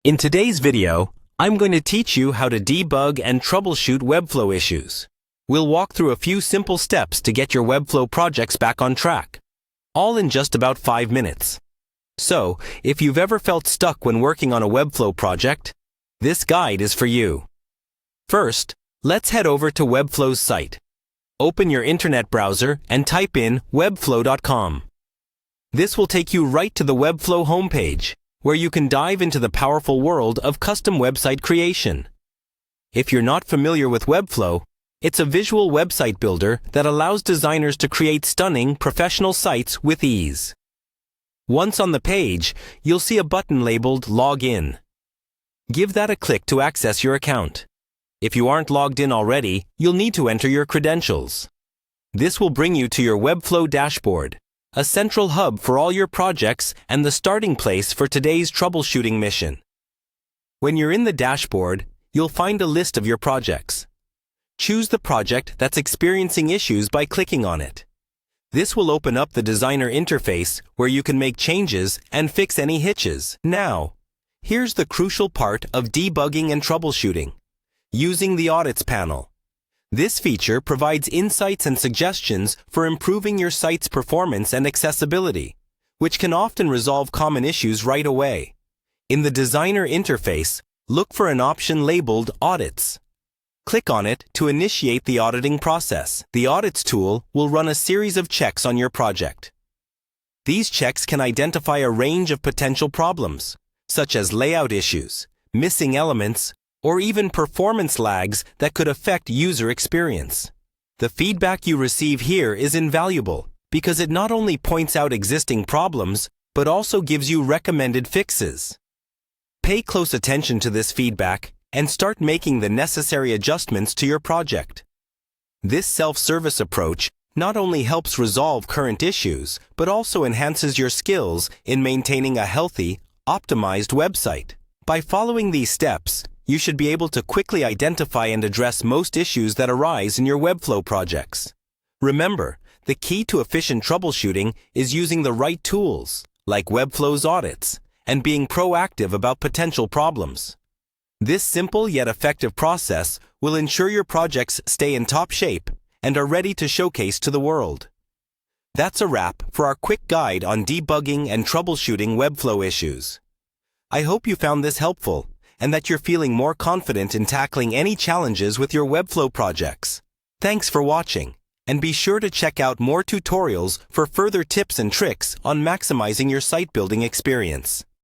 In today's video, I'm going to teach you how to debug and troubleshoot Webflow issues. We'll walk through a few simple steps to get your Webflow projects back on track, all in just about 5 minutes. So, if you've ever felt stuck when working on a Webflow project, this guide is for you. First, let's head over to Webflow's site. Open your internet browser and type in webflow.com. This will take you right to the Webflow homepage, where you can dive into the powerful world of custom website creation. If you're not familiar with Webflow, it's a visual website builder that allows designers to create stunning, professional sites with ease. Once on the page, you'll see a button labeled Log In. Give that a click to access your account. If you aren't logged in already, you'll need to enter your credentials. This will bring you to your Webflow dashboard, a central hub for all your projects and the starting place for today's troubleshooting mission. When you're in the dashboard, you'll find a list of your projects. Choose the project that's experiencing issues by clicking on it. This will open up the designer interface where you can make changes and fix any hitches. Now, here's the crucial part of debugging and troubleshooting: using the audits panel. This feature provides insights and suggestions for improving your site's performance and accessibility, which can often resolve common issues right away. In the designer interface, look for an option labeled Audits. Click on it to initiate the auditing process. The Audits tool will run a series of checks on your project. These checks can identify a range of potential problems, such as layout issues, missing elements, or even performance lags that could affect user experience. The feedback you receive here is invaluable because it not only points out existing problems, but also gives you recommended fixes. Pay close attention to this feedback and start making the necessary adjustments to your project. This self-service approach not only helps resolve current issues, but also enhances your skills in maintaining a healthy, optimized website. By following these steps, you should be able to quickly identify and address most issues that arise in your Webflow projects. Remember, the key to efficient troubleshooting is using the right tools, like Webflow's audits, and being proactive about potential problems. This simple yet effective process will ensure your projects stay in top shape and are ready to showcase to the world. That's a wrap for our quick guide on debugging and troubleshooting Webflow issues. I hope you found this helpful, and that you're feeling more confident in tackling any challenges with your Webflow projects. Thanks for watching, and be sure to check out more tutorials for further tips and tricks on maximizing your site building experience.